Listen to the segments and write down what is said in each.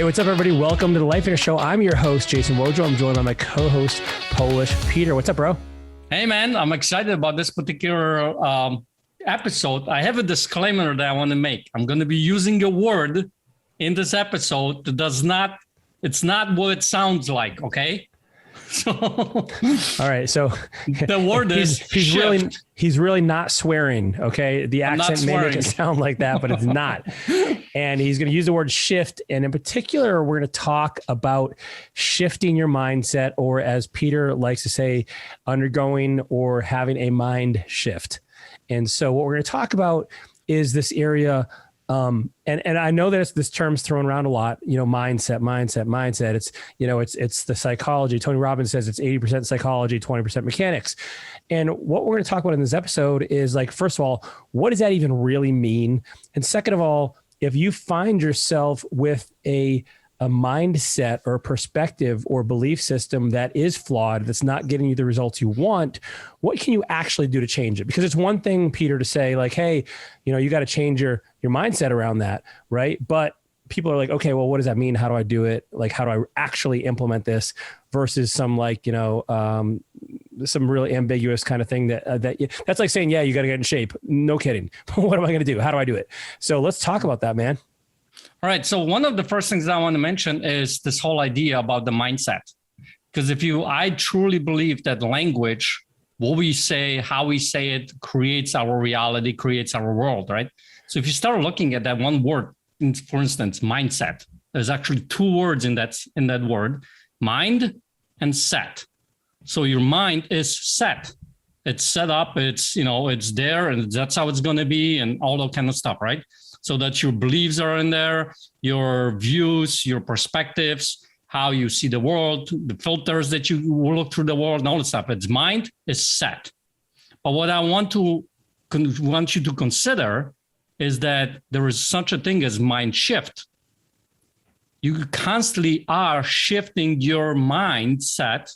what's up, everybody? Welcome to the Life Hacker Show. I'm your host, Jason Wojo. I'm joined by my co-host, Polish Peter. What's up, bro? Hey, man. I'm excited about this particular episode. I have a disclaimer that I want to make. I'm going to be using a word in this episode that it's not what it sounds like, okay? So, all right. So the word he's really not swearing. Okay. The accent may make it sound like that, but it's not. And he's going to use the word shift. And in particular, we're going to talk about shifting your mindset, or as Peter likes to say, undergoing or having a mind shift. And so what we're going to talk about is this area. And I know that this term's thrown around a lot, mindset. It's the psychology. Tony Robbins says it's 80% psychology, 20% mechanics. And what we're going to talk about in this episode is, like, first of all, what does that even really mean? And second of all, if you find yourself with a mindset or perspective or belief system that is flawed, that's not getting you the results you want, what can you actually do to change it? Because it's one thing, Peter, to say like, hey, you got to change your mindset around that, right? But people are like, okay, well, what does that mean? How do I do it? Like, how do I actually implement this versus some some really ambiguous kind of thing that's like saying, yeah, you got to get in shape. No kidding. What am I going to do? How do I do it? So let's talk about that, man. All right. So one of the first things I want to mention is this whole idea about the mindset. Because I truly believe that language, what we say, how we say it, creates our reality, creates our world, right? So if you start looking at that one word, for instance, mindset, there's actually two words in that word, mind and set. So your mind is set. It's set up, it's there, and that's how it's going to be, and all that kind of stuff, right? So that your beliefs are in there, your views, your perspectives, how you see the world, the filters that you look through the world, and all that stuff. Its mind is set. But what I want you to consider is that there is such a thing as mind shift. You constantly are shifting your mindset,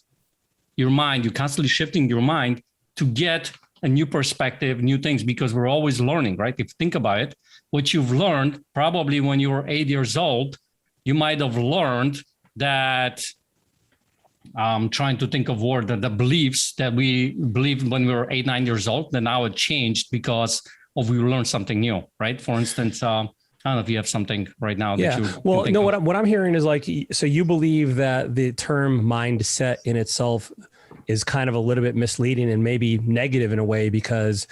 you're constantly shifting your mind to get a new perspective, new things, because we're always learning, right? If you think about it, what you've learned probably when you were 8 years old, you might have learned that, I'm trying to think of word, that the beliefs that we believed when we were 8, 9 years old, then now it changed because we learned something new, right? For instance, I don't know if you have something right now. Yeah. That you well, no, what I'm hearing is like, so you believe that the term mindset in itself is kind of a little bit misleading and maybe negative in a way, because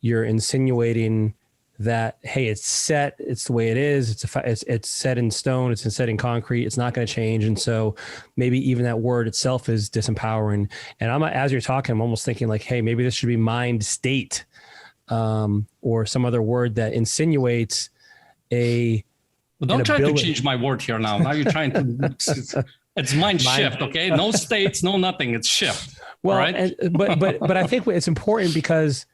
you're insinuating that, hey, it's set, it's the way it is, it's set in stone, it's set in concrete, it's not going to change. And so maybe even that word itself is disempowering. And as you're talking, I'm almost thinking like, hey, maybe this should be mind state, or some other word that insinuates Well, don't try to change my word here now. Now you're trying to... It's mind shift, okay? No states, no nothing. It's shift. Well, right? but I think it's important because,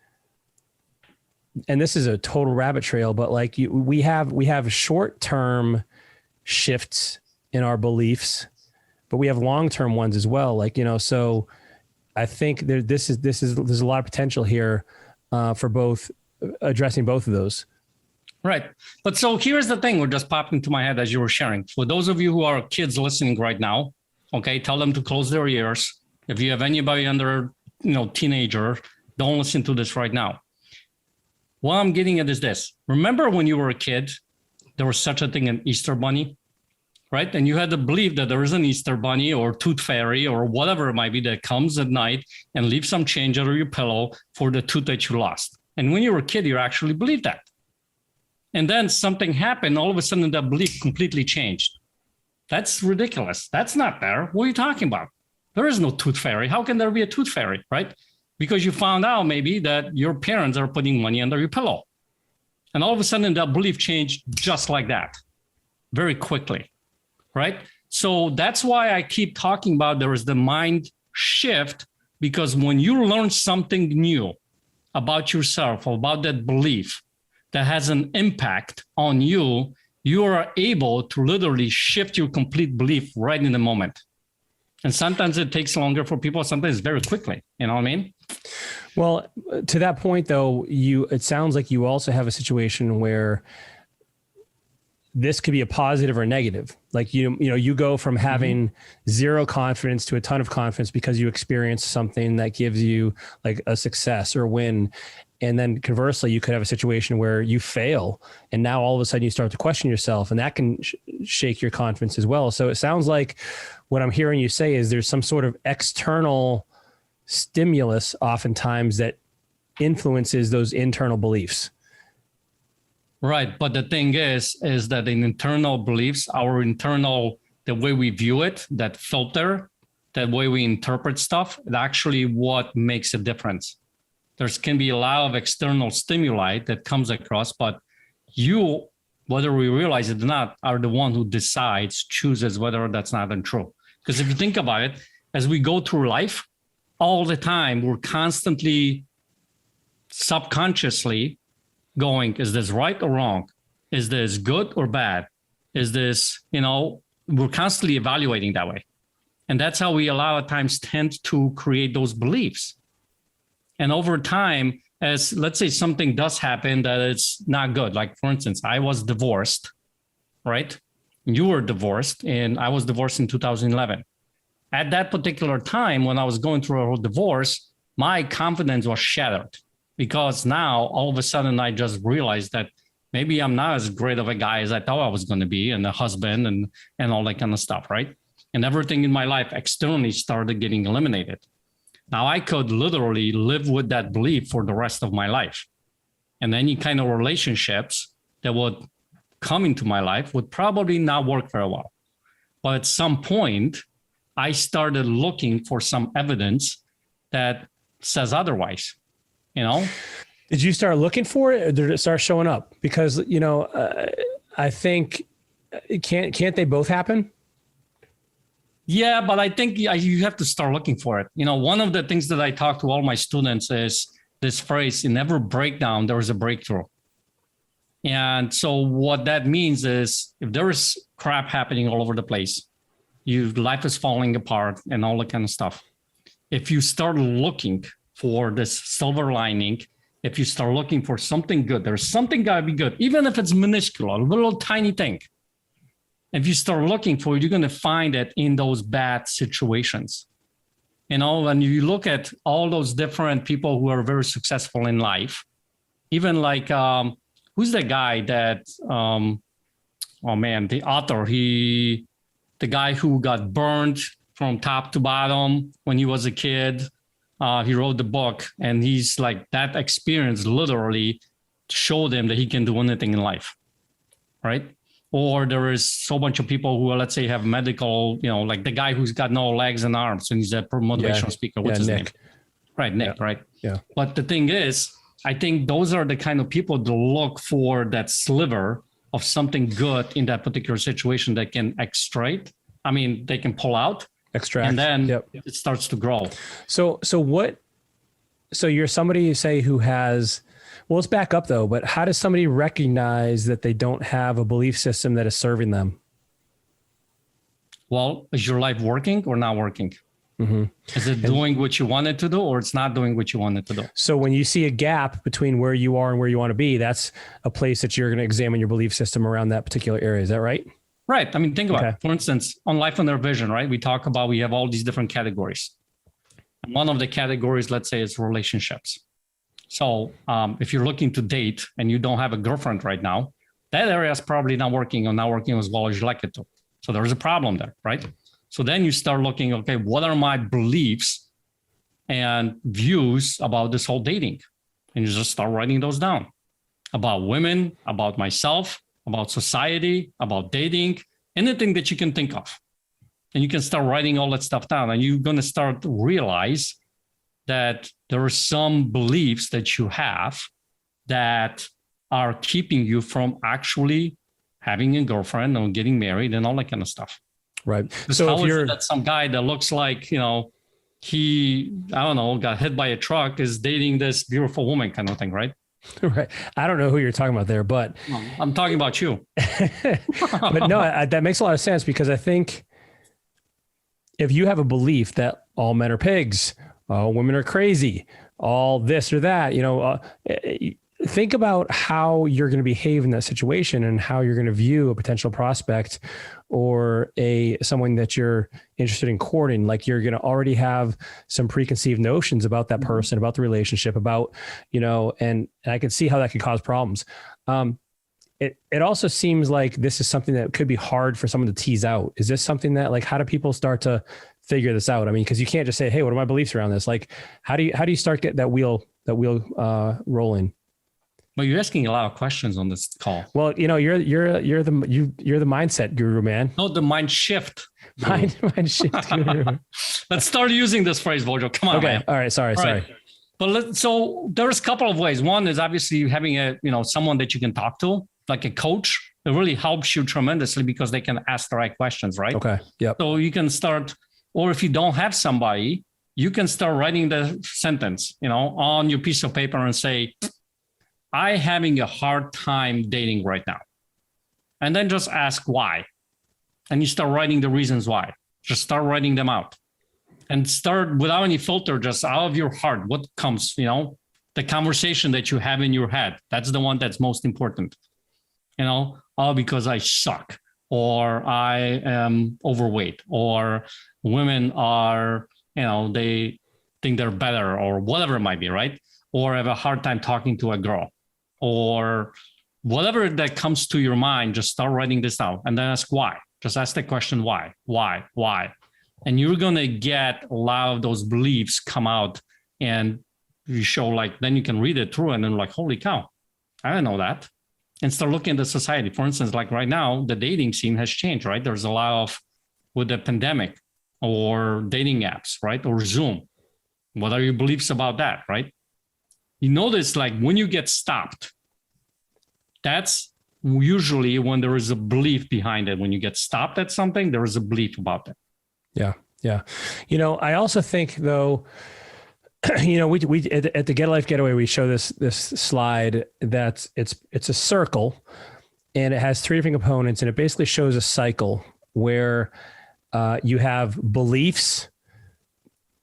and this is a total rabbit trail, but like we have short-term shifts in our beliefs, but we have long-term ones as well. Like, so I think there's a lot of potential here for both, addressing both of those. Right. But so here's the thing, what just popped into my head as you were sharing. For those of you who are kids listening right now, okay, tell them to close their ears. If you have anybody under, teenager, don't listen to this right now. What I'm getting at is this. Remember when you were a kid, there was such a thing, an Easter bunny, right? And you had to believe that there is an Easter bunny or tooth fairy or whatever it might be that comes at night and leaves some change under your pillow for the tooth that you lost. And when you were a kid, you actually believed that. And then something happened, all of a sudden that belief completely changed. That's ridiculous. That's not there. What are you talking about? There is no tooth fairy. How can there be a tooth fairy, right? Because you found out maybe that your parents are putting money under your pillow. And all of a sudden that belief changed just like that, very quickly, right? So that's why I keep talking about there is the mind shift, because when you learn something new about yourself, about that belief, that has an impact on you, you are able to literally shift your complete belief right in the moment. And sometimes it takes longer for people, sometimes very quickly. You know what I mean? Well, to that point, though, it sounds like you also have a situation where this could be a positive or negative. Like, you go from having zero confidence to a ton of confidence because you experience something that gives you like a success or win. And then conversely, you could have a situation where you fail and now all of a sudden you start to question yourself, and that can shake your confidence as well. So it sounds like what I'm hearing you say is there's some sort of external stimulus oftentimes that influences those internal beliefs. Right. But the thing is that in internal beliefs, our internal, the way we view it, that filter, that way we interpret stuff, is actually what makes a difference. There can be a lot of external stimuli that comes across, but you, whether we realize it or not, are the one who decides, chooses whether that's not true. Because if you think about it, as we go through life, all the time, we're constantly subconsciously going, is this right or wrong? Is this good or bad? Is this, we're constantly evaluating that way. And that's how we a lot of times tend to create those beliefs. And over time, as let's say something does happen that it's not good. Like for instance, I was divorced, right? You were divorced and I was divorced in 2011. At that particular time, when I was going through a whole divorce, my confidence was shattered. Because now all of a sudden I just realized that maybe I'm not as great of a guy as I thought I was going to be, and a husband and all that kind of stuff, right? And everything in my life externally started getting eliminated. Now I could literally live with that belief for the rest of my life. And any kind of relationships that would come into my life would probably not work very well. But at some point, I started looking for some evidence that says otherwise. Did you start looking for it, or did it start showing up? Because, I think can't they both happen? Yeah, but I think you have to start looking for it. One of the things that I talk to all my students is this phrase, in every breakdown, there is a breakthrough. And so what that means is if there is crap happening all over the place, life is falling apart and all that kind of stuff. If you start looking for this silver lining, if you start looking for something good, there's something got to be good, even if it's minuscule, a little tiny thing. If you start looking for it, you're going to find it in those bad situations. When you look at all those different people who are very successful in life, even like, who's the guy that, the author, the guy who got burned from top to bottom when he was a kid. He wrote the book, and he's like, that experience literally showed him that he can do anything in life, right? Or there is so bunch of people who, let's say, have medical, like the guy who's got no legs and arms, and he's a motivational speaker. What's his Nick. name? Right, Nick, right? Yeah. But the thing is, I think those are the kind of people to look for that sliver of something good in that particular situation that can extract. They can pull out. Extract. And then it starts to grow. So you're somebody, you say, who has, well, let's back up though, but how does somebody recognize that they don't have a belief system that is serving them? Well, is your life working or not working? Mm-hmm. Is it doing what you want it to do, or it's not doing what you want it to do? So when you see a gap between where you are and where you want to be, that's a place that you're going to examine your belief system around that particular area. Is that right? Right. Think about it. For instance, on Life and Their Vision, right? We talk about, we have all these different categories. And one of the categories, let's say, is relationships. So if you're looking to date and you don't have a girlfriend right now, that area is probably not working or not working as well as you like it to. So there's a problem there, right? So then you start looking, okay, what are my beliefs and views about this whole dating? And you just start writing those down about women, about myself, about society, about dating, anything that you can think of. And you can start writing all that stuff down, and you're going to start to realize that there are some beliefs that you have that are keeping you from actually having a girlfriend or getting married and all that kind of stuff. Right. So how is it that some guy that looks like, he, got hit by a truck is dating this beautiful woman kind of thing, right? Right. I don't know who you're talking about there, but I'm talking about you. But no, that makes a lot of sense, because I think if you have a belief that all men are pigs, all women are crazy, all this or that, think about how you're going to behave in that situation and how you're going to view a potential prospect or someone that you're interested in courting. Like you're going to already have some preconceived notions about that person, about the relationship, about, and I can see how that could cause problems. It also seems like this is something that could be hard for someone to tease out. Is this something that, like, how do people start to figure this out? I mean, because you can't just say, "Hey, what are my beliefs around this?" Like, how do you start get that wheel rolling? Well, you're asking a lot of questions on this call. Well, you're the mindset guru, man. No, the mind shift. Mind shift guru. Let's start using this phrase, Wojo. Come on, okay. Man. All right. Sorry. But so there's a couple of ways. One is obviously having someone that you can talk to, like a coach. It really helps you tremendously because they can ask the right questions, right? Okay. Yep. So you can start, or if you don't have somebody, you can start writing the sentence, on your piece of paper and say, I'm having a hard time dating right now. And then just ask why. And you start writing the reasons why. Just start writing them out. And start without any filter, just out of your heart. What comes, the conversation that you have in your head. That's the one that's most important. Because I suck, or I am overweight, or women are, they think they're better, or whatever it might be, right? Or have a hard time talking to a girl, or whatever that comes to your mind. Just start writing this out and then ask why. Just ask the question, why? And you're going to get a lot of those beliefs come out, and you show, then you can read it through and then holy cow, I didn't know that. And start looking at the society. For instance, right now, the dating scene has changed, right? There's a lot of, with the pandemic, or dating apps, right? Or Zoom. What are your beliefs about that, right? You notice, when you get stopped, that's usually when there is a belief behind it. When you get stopped at something, there is a belief about it. Yeah. Yeah. I also think, though, we at the Get a Life Getaway, we show this slide that's it's a circle, and it has 3 different components, and it basically shows a cycle where you have beliefs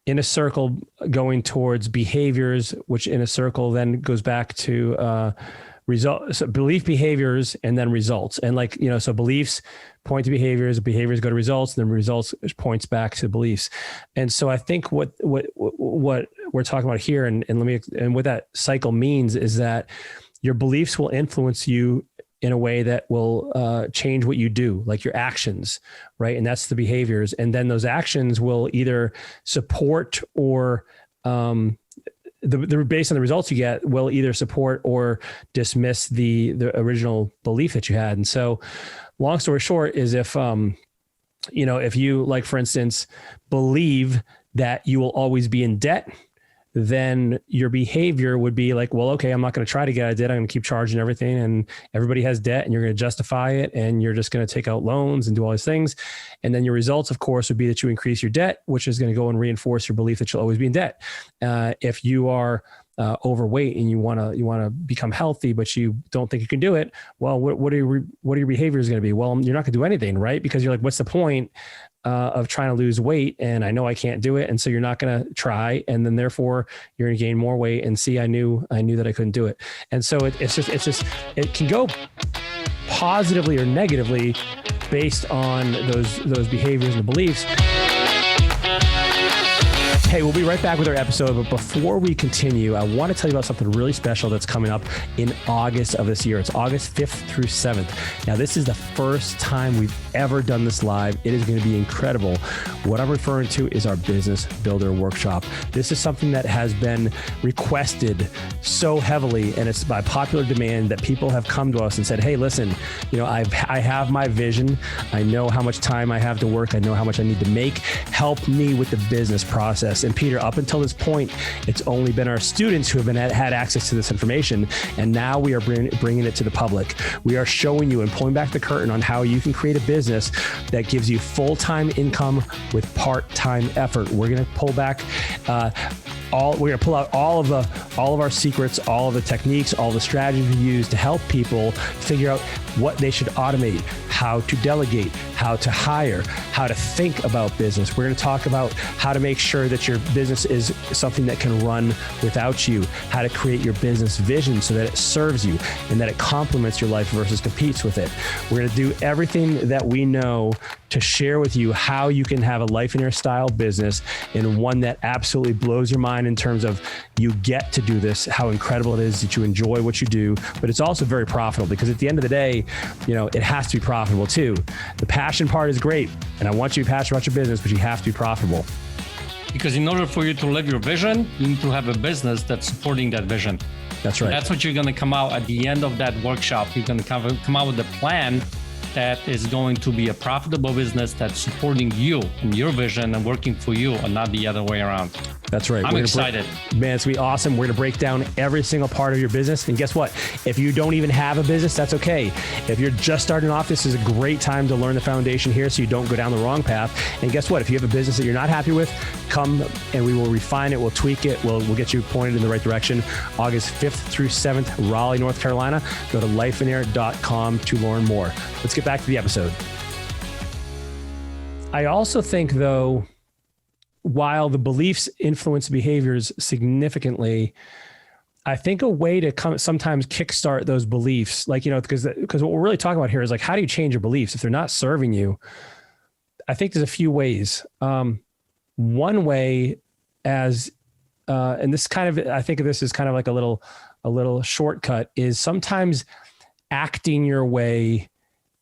in a circle going towards behaviors, which in a circle then goes back to results, so belief, behaviors, and then results. And so beliefs point to behaviors go to results, and then results points back to beliefs. And so I think what we're talking about here, and what that cycle means is that your beliefs will influence you in a way that will change what you do, like your actions, right? And that's the behaviors. And then those actions will either support or based on the results you get, will either support or dismiss the original belief that you had. And so long story short is if you, for instance, believe that you will always be in debt, then your behavior would be well, okay, I'm not going to try to get out of debt. I'm going to keep charging everything, and everybody has debt, and you're going to justify it, and you're just going to take out loans and do all these things. And then your results, of course, would be that you increase your debt, which is going to go and reinforce your belief that you'll always be in debt. If you are overweight and you want to become healthy, but you don't think you can do it, well, what are your behaviors going to be? Well, you're not going to do anything, right? Because you're what's the point of trying to lose weight? And I know I can't do it. And so you're not going to try. And then therefore you're going to gain more weight, and see, I knew that I couldn't do it. And so it can go positively or negatively based on those behaviors and beliefs. Hey, we'll be right back with our episode, but before we continue, I want to tell you about something really special that's coming up in August of this year. It's August 5th through 7th. Now, this is the first time we've ever done this live. It is going to be incredible. What I'm referring to is our Business Builder Workshop. This is something that has been requested so heavily, and it's by popular demand that people have come to us and said, hey, listen, I have my vision. I know how much time I have to work. I know how much I need to make. Help me with the business process. And Peter, up until this point, it's only been our students who have had access to this information. And now we are bringing it to the public. We are showing you and pulling back the curtain on how you can create a business that gives you full-time income with part-time effort. We're going to pull back we're going to pull out all of our secrets, all of the techniques, all the strategies we use to help people figure out what they should automate, how to delegate, how to hire, how to think about business. We're going to talk about how to make sure that your business is something that can run without you, how to create your business vision so that it serves you and that it complements your life versus competes with it. We're going to do everything that we know to share with you how you can have a Lifeonaire style business, and one that absolutely blows your mind in terms of you get to do this, how incredible it is that you enjoy what you do, but it's also very profitable, because at the end of the day, it has to be profitable too. The passion part is great, and I want you to be passionate about your business, but you have to be profitable. Because in order for you to live your vision, you need to have a business that's supporting that vision. That's right. That's what you're going to come out at the end of that workshop. You're going to come out with a plan that is going to be a profitable business that's supporting you and your vision and working for you, and not the other way around. That's right. I'm excited. Man, it's going to be awesome. We're going to break down every single part of your business. And guess what? If you don't even have a business, that's okay. If you're just starting off, this is a great time to learn the foundation here so you don't go down the wrong path. And guess what? If you have a business that you're not happy with, come and we will refine it. We'll tweak it. We'll get you pointed in the right direction. August 5th through 7th, Raleigh, North Carolina. Go to lifeonaire.com to learn more. Let's get back to the episode. I also think, though, while the beliefs influence behaviors significantly, I think a way to sometimes kickstart those beliefs, because what we're really talking about here is how do you change your beliefs if they're not serving you? I think there's a few ways. One way, and this I think of this as kind of like a little shortcut, is sometimes acting your way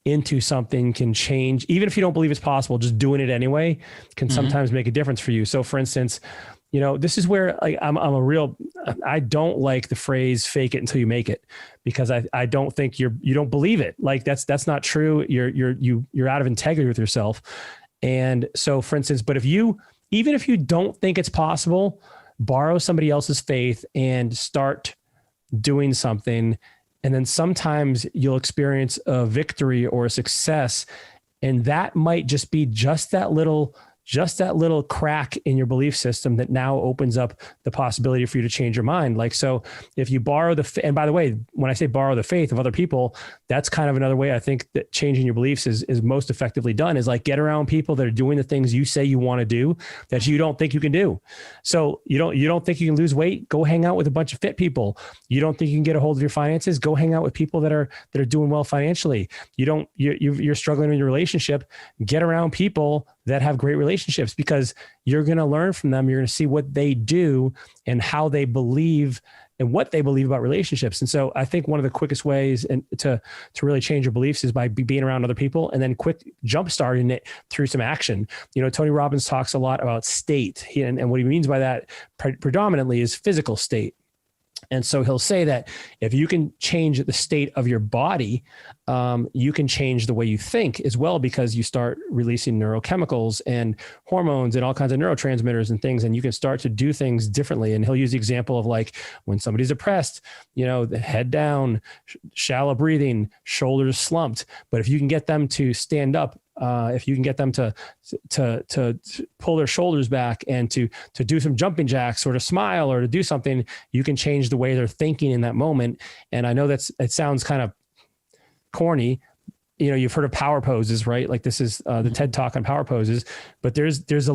into something can change. Even if you don't believe it's possible, just doing it anyway can sometimes make a difference for you. So for instance, this is where I don't like the phrase "fake it until you make it," because I don't think you don't believe it. That's not true. You're out of integrity with yourself. And so for instance, but even if you don't think it's possible, borrow somebody else's faith and start doing something. And then sometimes you'll experience a victory or a success, and that might just be just that little crack in your belief system that now opens up the possibility for you to change your mind. So if you borrow and by the way, when I say borrow the faith of other people, that's kind of another way I think that changing your beliefs is most effectively done, is get around people that are doing the things you say you want to do that you don't think you can do. So you don't think you can lose weight? Go hang out with a bunch of fit people. You don't think you can get a hold of your finances? Go hang out with people that are doing well financially. You're struggling in your relationship? Get around people that have great relationships, because you're going to learn from them. You're going to see what they do and how they believe and what they believe about relationships. And so I think one of the quickest ways to really change your beliefs is by being around other people, and then quick jumpstarting it through some action. Tony Robbins talks a lot about state, and what he means by that predominantly is physical state. And so he'll say that if you can change the state of your body, you can change the way you think as well, because you start releasing neurochemicals and hormones and all kinds of neurotransmitters and things, and you can start to do things differently. And he'll use the example of when somebody's depressed, the head down, shallow breathing, shoulders slumped. But if you can get them to stand up, if you can get them to pull their shoulders back and to do some jumping jacks or to smile or to do something, you can change the way they're thinking in that moment. And I know it sounds kind of corny. You've heard of power poses, right? This is the TED Talk on power poses, but there's a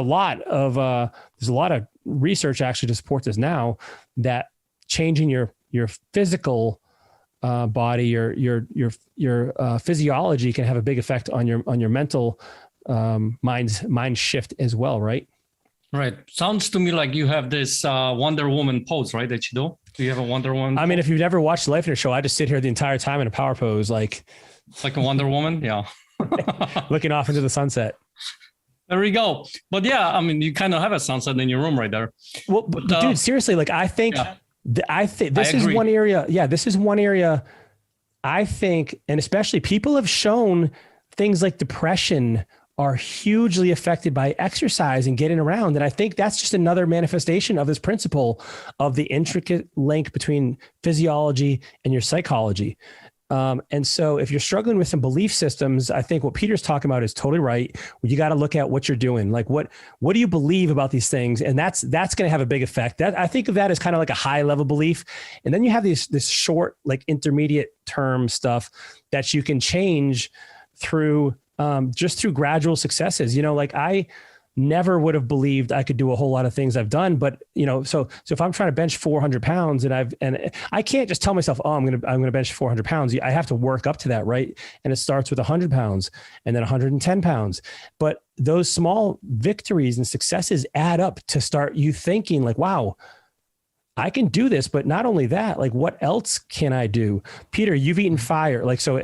lot of research actually to support this now, that changing your physical body, your physiology can have a big effect on your mental mind shift as well, right? Right. Sounds to me like you have this Wonder Woman pose, right? That you do. Do you have a Wonder Woman? I mean, if you've never watched the Lifeonaire show, I just sit here the entire time in a power pose, like a Wonder Woman. Yeah. Looking off into the sunset. There we go. But yeah, I mean, you kind of have a sunset in your room right there. Well, but, dude, seriously, I think. Yeah. This is one area. Yeah, this is one area I think, and especially people have shown things like depression are hugely affected by exercise and getting around. And I think that's just another manifestation of this principle of the intricate link between physiology and your psychology. And so if you're struggling with some belief systems, I think what Peter's talking about is totally right. You got to look at what you're doing. Like what do you believe about these things? And that's going to have a big effect. That I think of that as kind of like a high level belief. And then you have this short, like intermediate term stuff that you can change through, just through gradual successes. Like I never would have believed I could do a whole lot of things I've done, but so if I'm trying to bench 400 pounds and I can't just tell myself, oh, I'm going to bench 400 pounds. I have to work up to that. Right. And it starts with 100 pounds and then 110 pounds. But those small victories and successes add up to start you thinking like, wow, I can do this. But not only that, like what else can I do? Peter, you've eaten fire. Like, so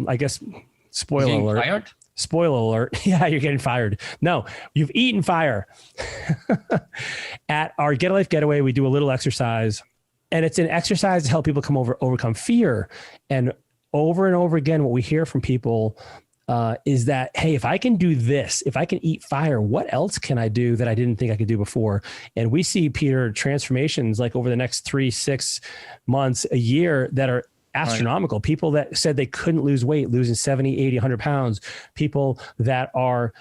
I guess spoiler alert. Fired? Spoiler alert. Yeah, you're getting fired. No, you've eaten fire. At our Get a Life Getaway, we do a little exercise, and it's an exercise to help people overcome fear. And over again, what we hear from people is that, hey, if I can do this, if I can eat fire, what else can I do that I didn't think I could do before? And we see, Peter, transformations like over the next 3-6 months, a year that are astronomical. Right. People that said they couldn't lose weight, losing 70, 80, 100 pounds. People that are,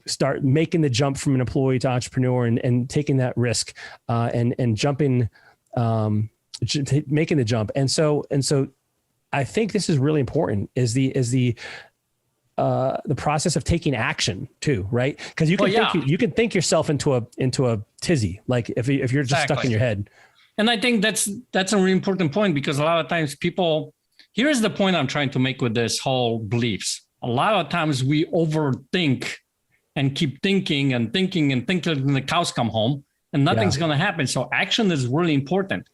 start making the jump from an employee to entrepreneur and taking that risk and jumping, making the jump. And so I think this is really important is the process of taking action too, right? Because you can think yourself into a tizzy, like if you're just stuck in your head. And I think that's a really important point, because a lot of times here's the point I'm trying to make with this whole beliefs. A lot of times we overthink and keep thinking until the cows come home and nothing's going to happen. So action is really important.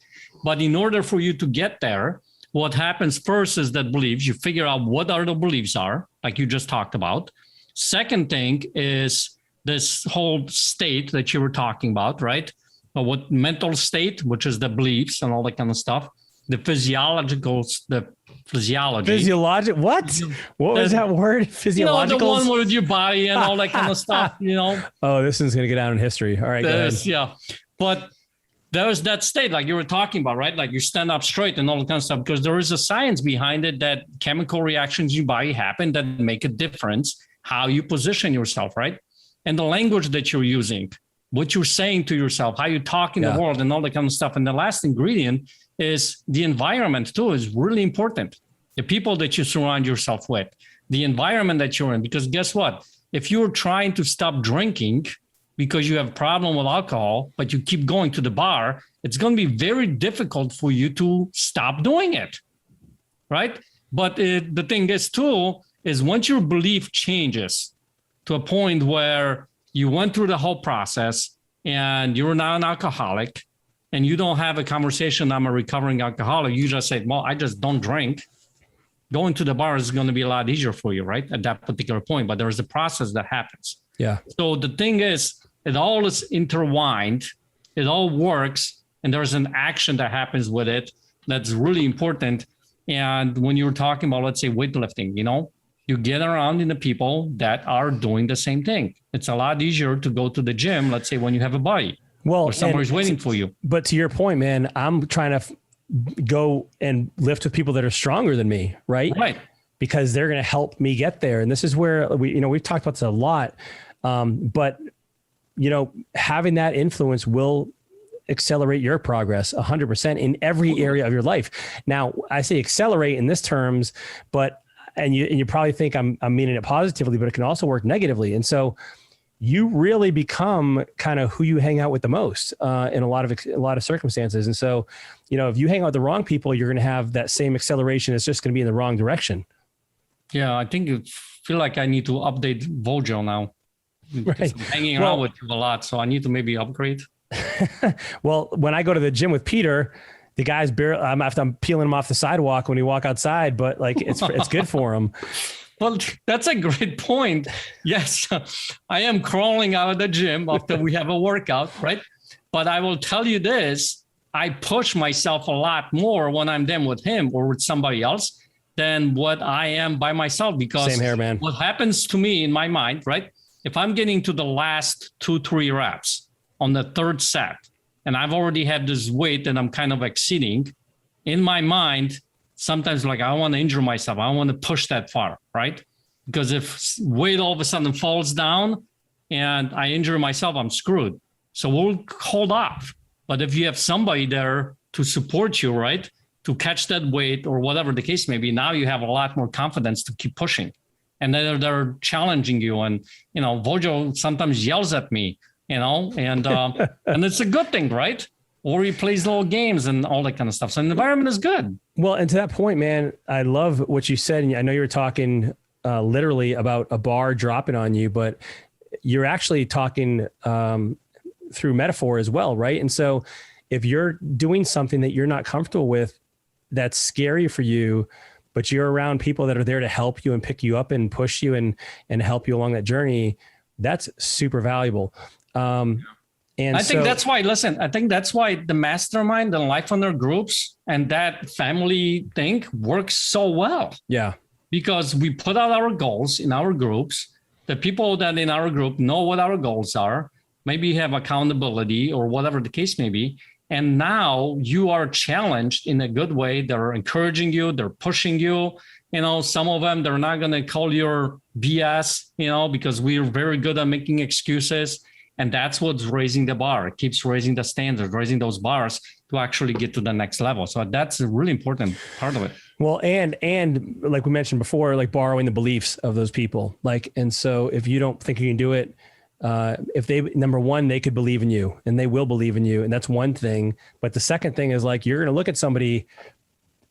But in order for you to get there, what happens first is that beliefs, you figure out what are the beliefs are, like you just talked about. Second thing is this whole state that you were talking about, right? What mental state, which is the beliefs and all that kind of stuff, the physiology. Physiologic. What? What was that word? Physiological. The one with your body and all that kind of stuff. Oh, this one's gonna get down in history. All right, go ahead. Yeah, but there's that state, like you were talking about, right? Like you stand up straight and all that kind of stuff, because there is a science behind it that chemical reactions in your body happen that make a difference how you position yourself, right? And the language that you're using, what you're saying to yourself, how you talk in the world and all that kind of stuff. And the last ingredient is the environment too, is really important. The people that you surround yourself with, the environment that you're in, because guess what? If you're trying to stop drinking because you have a problem with alcohol, but you keep going to the bar, it's going to be very difficult for you to stop doing it, right? But the thing is too, is once your belief changes to a point where you went through the whole process and you're not an alcoholic and you don't have a conversation, I'm a recovering alcoholic. You just say, well, I just don't drink. Going to the bar is going to be a lot easier for you, right? At that particular point, but there's a process that happens. Yeah. So the thing is, it all is intertwined. It all works. And there's an action that happens with it that's really important. And when you were talking about, let's say, weightlifting, you get around in the people that are doing the same thing. It's a lot easier to go to the gym, let's say, when you have a buddy or somebody's waiting for you. But to your point, man, I'm trying to go and lift with people that are stronger than me, right? Right. Because they're going to help me get there. And this is where we've talked about this a lot. But having that influence will accelerate your progress 100% in every area of your life. Now, I say accelerate in this terms, but and you probably think I'm meaning it positively, but it can also work negatively. And so you really become kind of who you hang out with the most in a lot of circumstances. And so, if you hang out with the wrong people, you're going to have that same acceleration. It's just going to be in the wrong direction. Yeah, I think you feel like I need to update Wojo now. Right. I'm hanging around with you a lot, so I need to maybe upgrade. Well, when I go to the gym with Peter, the guy's barely, I'm peeling him off the sidewalk when we walk outside, but like it's good for him. Well, that's a great point. Yes, I am crawling out of the gym after we have a workout, right? But I will tell you this, I push myself a lot more when I'm then with him or with somebody else than what I am by myself, because same here, man. What happens to me in my mind, right? If I'm getting to the last 2-3 reps on the third set, and I've already had this weight that I'm kind of exceeding, in my mind, sometimes like, I want to injure myself. I want to push that far, right? Because if weight all of a sudden falls down and I injure myself, I'm screwed. So we'll hold off. But if you have somebody there to support you, right, to catch that weight or whatever the case may be, now you have a lot more confidence to keep pushing. And then they're challenging you. And, Wojo sometimes yells at me, and and it's a good thing, right? Or he plays little games and all that kind of stuff. So the environment is good. Well, and to that point, man, I love what you said. And I know you were talking literally about a bar dropping on you, but you're actually talking through metaphor as well, right? And so if you're doing something that you're not comfortable with, that's scary for you, but you're around people that are there to help you and pick you up and push you and help you along that journey, that's super valuable. And I think that's why the mastermind and Life Under groups and that family thing works so well. Yeah. Because we put out our goals in our groups. The people that in our group know what our goals are, maybe have accountability or whatever the case may be. And now you are challenged in a good way. They're encouraging you. They're pushing you. Some of them, they're not going to call your BS, because we're very good at making excuses. And that's what's raising the bar. It keeps raising the standard, raising those bars to actually get to the next level. So that's a really important part of it. Well, and like we mentioned before, like borrowing the beliefs of those people. And so if you don't think you can do it, if they, number one, they could believe in you and they will believe in you. And that's one thing. But the second thing is like, you're going to look at somebody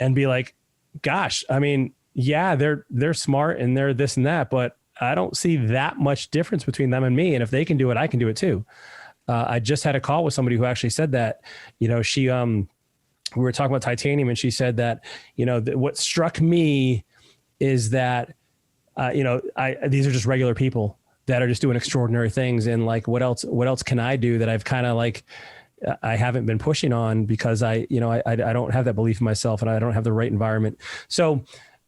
and be like, gosh, I mean, yeah, they're smart and they're this and that, but I don't see that much difference between them and me. And if they can do it, I can do it too. I just had a call with somebody who actually said that, she, we were talking about titanium and she said that, what struck me is that, these are just regular people that are just doing extraordinary things. And like, what else can I do that I've kind of like, I haven't been pushing on because I don't have that belief in myself and I don't have the right environment. So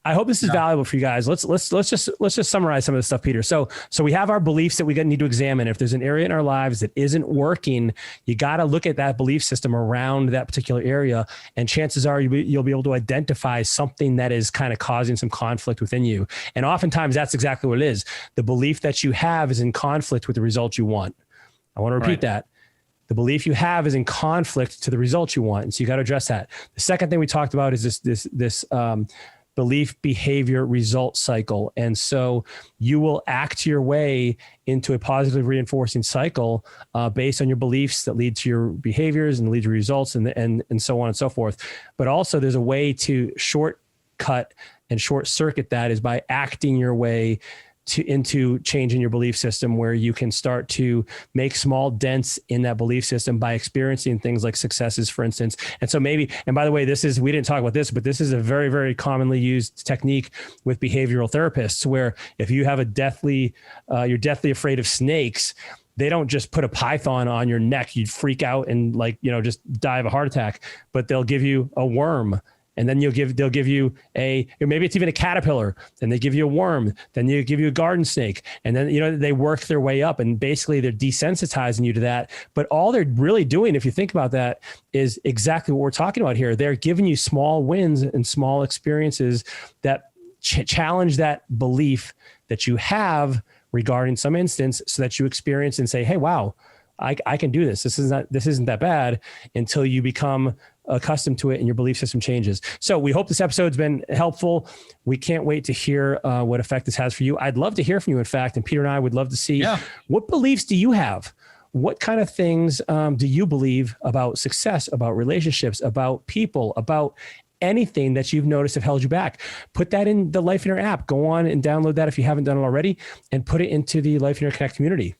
I hope this is valuable for you guys. Let's just summarize some of this stuff, Peter. So we have our beliefs that we need to examine. If there's an area in our lives that isn't working, you got to look at that belief system around that particular area. And chances are you'll be able to identify something that is kind of causing some conflict within you. And oftentimes that's exactly what it is. The belief that you have is in conflict with the result you want. I want to repeat that. The belief you have is in conflict to the results you want. And so you got to address that. The second thing we talked about is this belief, behavior, result cycle. And so you will act your way into a positively reinforcing cycle based on your beliefs that lead to your behaviors and lead to results and so on and so forth. But also there's a way to shortcut and short circuit that is by acting your way into changing your belief system, where you can start to make small dents in that belief system by experiencing things like successes, for instance. And so maybe, and by the way, we didn't talk about this, but this is a very, very commonly used technique with behavioral therapists, where if you have you're deathly afraid of snakes, they don't just put a python on your neck. You'd freak out and just die of a heart attack, but they'll give you a worm. And then they'll give you maybe it's even a caterpillar. Then they give you a worm. Then they give you a garden snake. And then, they work their way up and basically they're desensitizing you to that. But all they're really doing, if you think about that, is exactly what we're talking about here. They're giving you small wins and small experiences that challenge that belief that you have regarding some instance, so that you experience and say, hey, wow, I can do this. This isn't that bad, until you become accustomed to it and your belief system changes. So we hope this episode's been helpful. We can't wait to hear what effect this has for you. I'd love to hear from you, in fact, and Peter and I would love to see what beliefs do you have? What kind of things do you believe about success, about relationships, about people, about anything that you've noticed have held you back? Put that in the Life Inner app. Go on and download that if you haven't done it already, and put it into the Life Inner Connect community.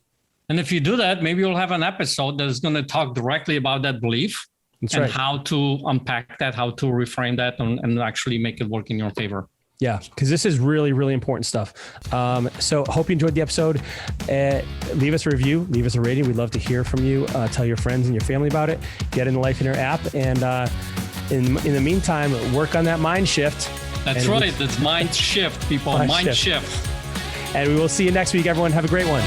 And if you do that, maybe you'll have an episode that's going to talk directly about that belief. That's and right. How to unpack that, how to reframe that, and actually make it work in your favor. Yeah, because this is really, really important stuff. So hope you enjoyed the episode. Leave us a review, leave us a rating. We'd love to hear from you. Tell your friends and your family about it. Get in the Life Inner app. And in the meantime, work on that mind shift. That's right. That's mind shift, people. Mind shift. And we will see you next week, everyone. Have a great one.